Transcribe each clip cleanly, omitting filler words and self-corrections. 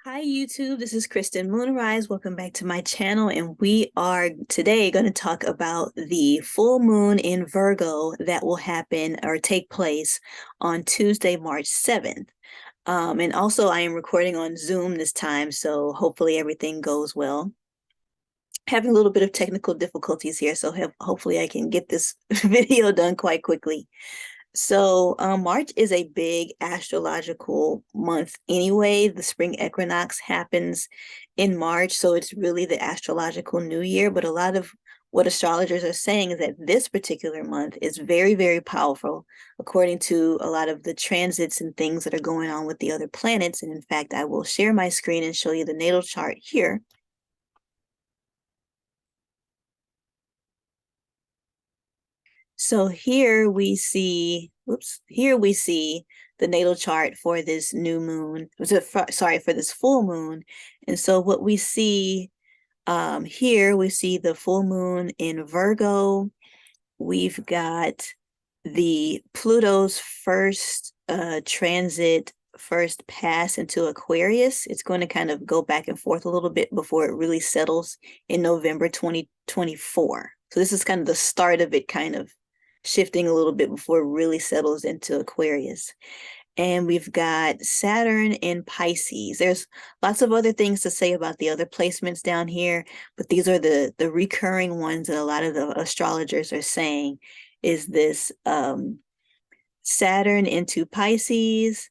Hi YouTube, this is Kristen Moonrise. Welcome back to my channel, and we are today going to talk about the full moon in Virgo that will happen or take place on Tuesday, March 7th. And also I am recording on Zoom this time, so hopefully everything goes well. Having a little bit of technical difficulties here, so hopefully I can get this video done quite quickly. So March is a big astrological month anyway. The spring equinox happens in March, so it's really the astrological new year. But a lot of what astrologers are saying is that this particular month is very, very powerful according to a lot of the transits and things that are going on with the other planets. And in fact, I will share my screen and show you the natal chart here. So here we see, here we see the natal chart for this new moon, sorry, for this full moon. And so what we see here, we see the full moon in Virgo. We've got the Pluto's first transit, first pass into Aquarius. It's going to kind of go back and forth a little bit before it really settles in November 2024. So this is kind of the start of it kind of shifting a little bit before it really settles into Aquarius. And we've got Saturn in Pisces. There's lots of other things to say about the other placements down here, but these are the recurring ones that a lot of the astrologers are saying is this Saturn into Pisces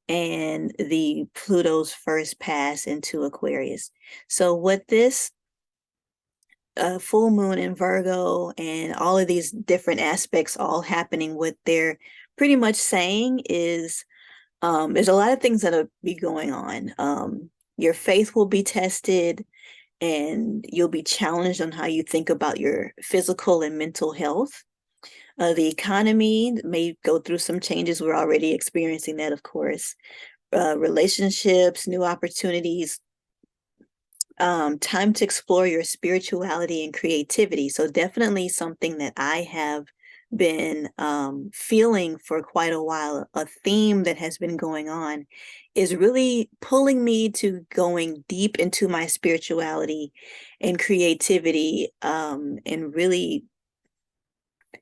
and the Pluto's first pass into Aquarius. So what this full moon in Virgo and all of these different aspects all happening, what they're pretty much saying is there's a lot of things that'll be going on. Your faith will be tested, and you'll be challenged on how you think about your physical and mental health. The economy may go through some changes. We're already experiencing that, of course. Relationships, new opportunities, time to explore your spirituality and creativity. So definitely something that I have been feeling for quite a while. A theme that has been going on is really pulling me to going deep into my spirituality and creativity, and really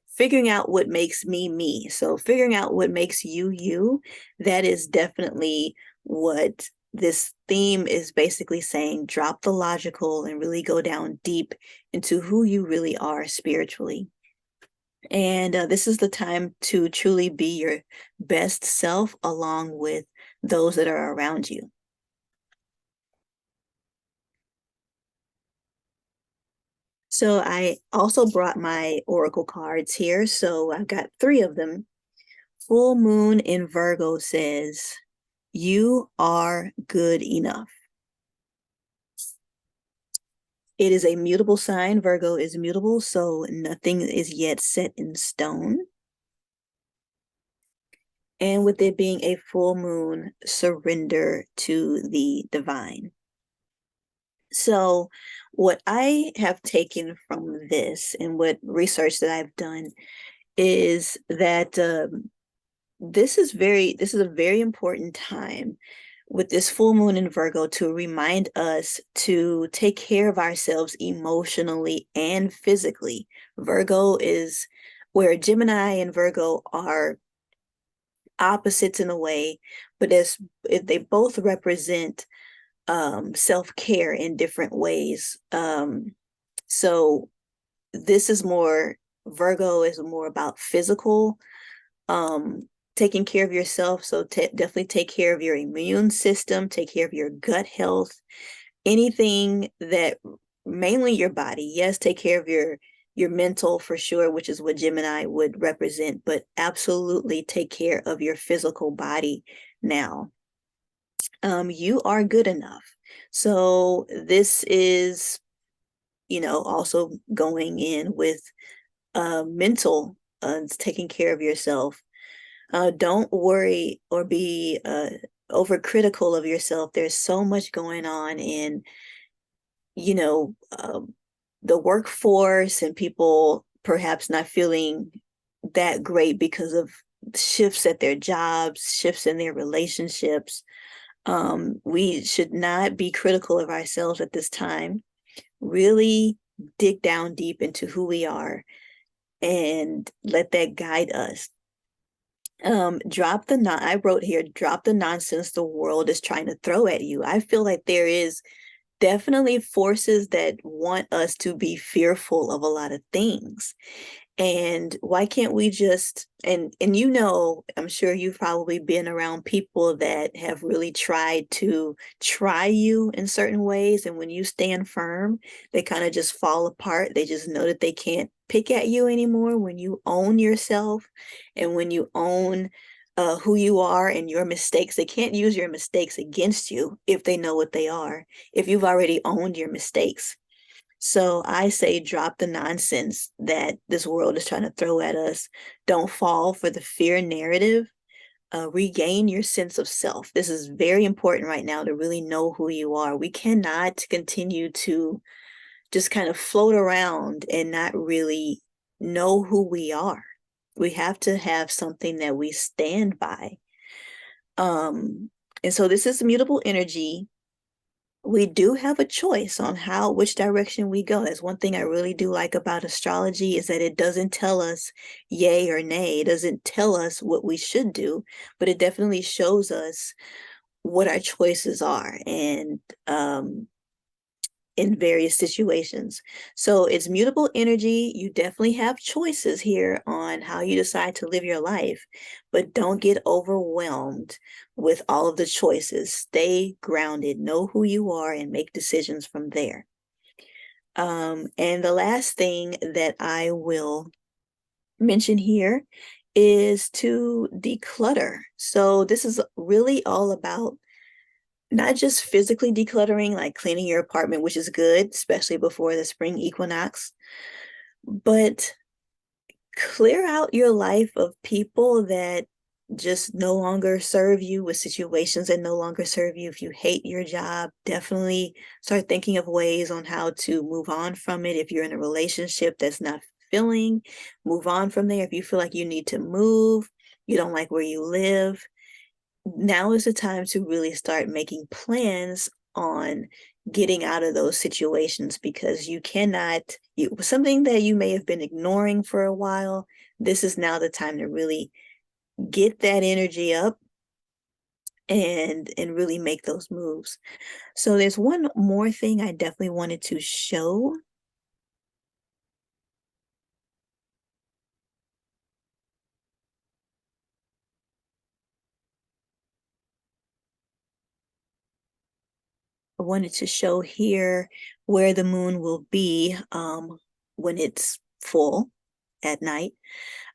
figuring out what makes me me. So figuring out what makes you you, that is definitely what this theme is basically saying. Drop the logical and really go down deep into who you really are spiritually. And this is the time to truly be your best self along with those that are around you. So I also brought my oracle cards here. So I've got 3 of them. Full moon in Virgo says, you are good enough. It is a mutable sign. Virgo is mutable, so nothing is yet set in stone. And with it being a full moon, surrender to the divine. So what I have taken from this and what research that I've done is that this is a very important time with this full moon in Virgo to remind us to take care of ourselves emotionally and physically. Virgo is where Gemini and Virgo are opposites in a way, but as they both represent self-care in different ways. So this is more, Virgo is more about physical, taking care of yourself. So definitely take care of your immune system, take care of your gut health, anything that, mainly your body. Yes, take care of your mental for sure, which is what Gemini would represent, but absolutely take care of your physical body now. You are good enough. So this is, also going in with mental, taking care of yourself. Don't worry or be overcritical of yourself. There's so much going on in, you know, the workforce, and people perhaps not feeling that great because of shifts at their jobs, shifts in their relationships. We should not be critical of ourselves at this time. Really dig down deep into who we are and let that guide us. Drop the non I wrote here, drop the nonsense the world is trying to throw at you. I feel like there is definitely forces that want us to be fearful of a lot of things. And why can't we just, and you know, I'm sure you've probably been around people that have really tried to try you in certain ways, and when you stand firm, they kind of just fall apart. They just know that they can't pick at you anymore when you own yourself and when you own who you are and your mistakes. They can't use your mistakes against you if they know what they are, if you've already owned your mistakes. So I say drop the nonsense that this world is trying to throw at us. Don't fall for the fear narrative. Regain your sense of self. This is very important right now to really know who you are. We cannot continue to just kind of float around and not really know who we are. We have to have something that we stand by. And so this is mutable energy. We do have a choice on which direction we go. That's one thing I really do like about astrology, is that it doesn't tell us yay or nay. It doesn't tell us what we should do, but it definitely shows us what our choices are, and in various situations. So it's mutable energy. You definitely have choices here on how you decide to live your life, but don't get overwhelmed with all of the choices. Stay grounded, know who you are, and make decisions from there. And the last thing that I will mention here is to declutter. So this is really all about not just physically decluttering, like cleaning your apartment, which is good, especially before the spring equinox, but clear out your life of people that just no longer serve you, with situations that no longer serve you. If you hate your job, definitely start thinking of ways on how to move on from it. If you're in a relationship that's not fulfilling, move on from there. If you feel like you need to move, you don't like where you live, now is the time to really start making plans on getting out of those situations, because you cannot, something that you may have been ignoring for a while, this is now the time to really get that energy up and really make those moves. So there's one more thing I definitely wanted to show. I wanted to show here where the moon will be when it's full at night,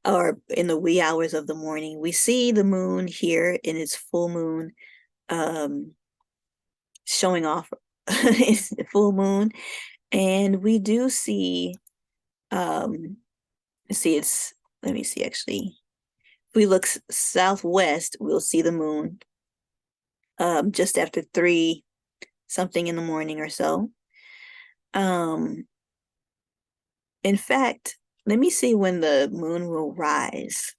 or in the wee hours of the morning. We see the moon here in its full moon, um, showing off its full moon. And we do see, it's, let me see actually. If we look southwest, we'll see the moon just after 3 something in the morning or so. Um, in fact, let me see when the moon will rise.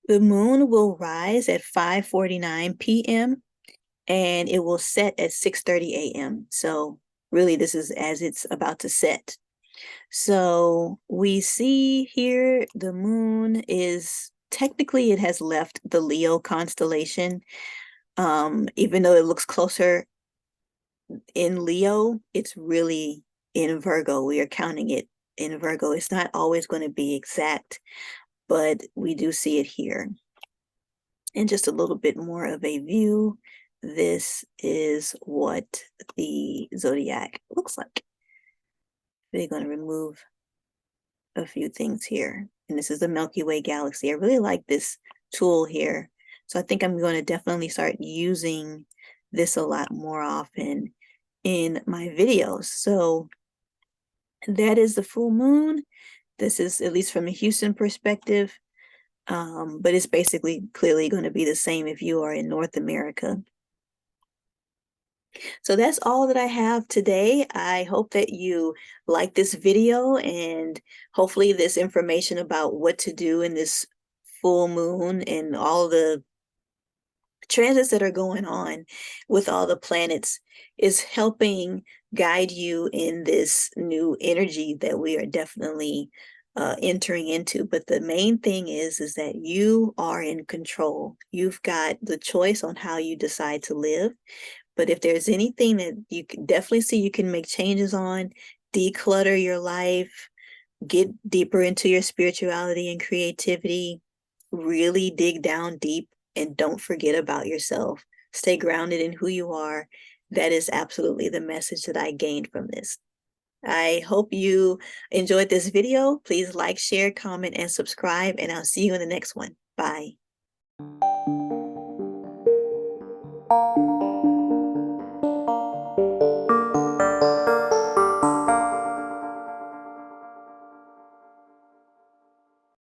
The moon will rise at 5:49 p.m. and it will set at 6:30 a.m. So really, this is as it's about to set. So we see here the moon is technically, it has left the Leo constellation. Even though it looks closer in Leo, it's really in Virgo. We are counting it in Virgo. It's not always going to be exact, but we do see it here. And just a little bit more of a view. This is what the zodiac looks like. We're going to remove a few things here. And this is the Milky Way galaxy. I really like this tool here. So I think I'm going to definitely start using this a lot more often in my videos. So that is the full moon. This is, at least from a Houston perspective, but it's basically clearly going to be the same if you are in North America. So that's all that I have today. I hope that you like this video, and hopefully this information about what to do in this full moon and all the transits that are going on with all the planets is helping guide you in this new energy that we are definitely entering into. But the main thing is that you are in control. You've got the choice on how you decide to live. But if there's anything that you can definitely see you can make changes on, declutter your life, get deeper into your spirituality and creativity, really dig down deep, and don't forget about yourself. Stay grounded in who you are. That is absolutely the message that I gained from this. I hope you enjoyed this video. Please like, share, comment, and subscribe, and I'll see you in the next one. Bye.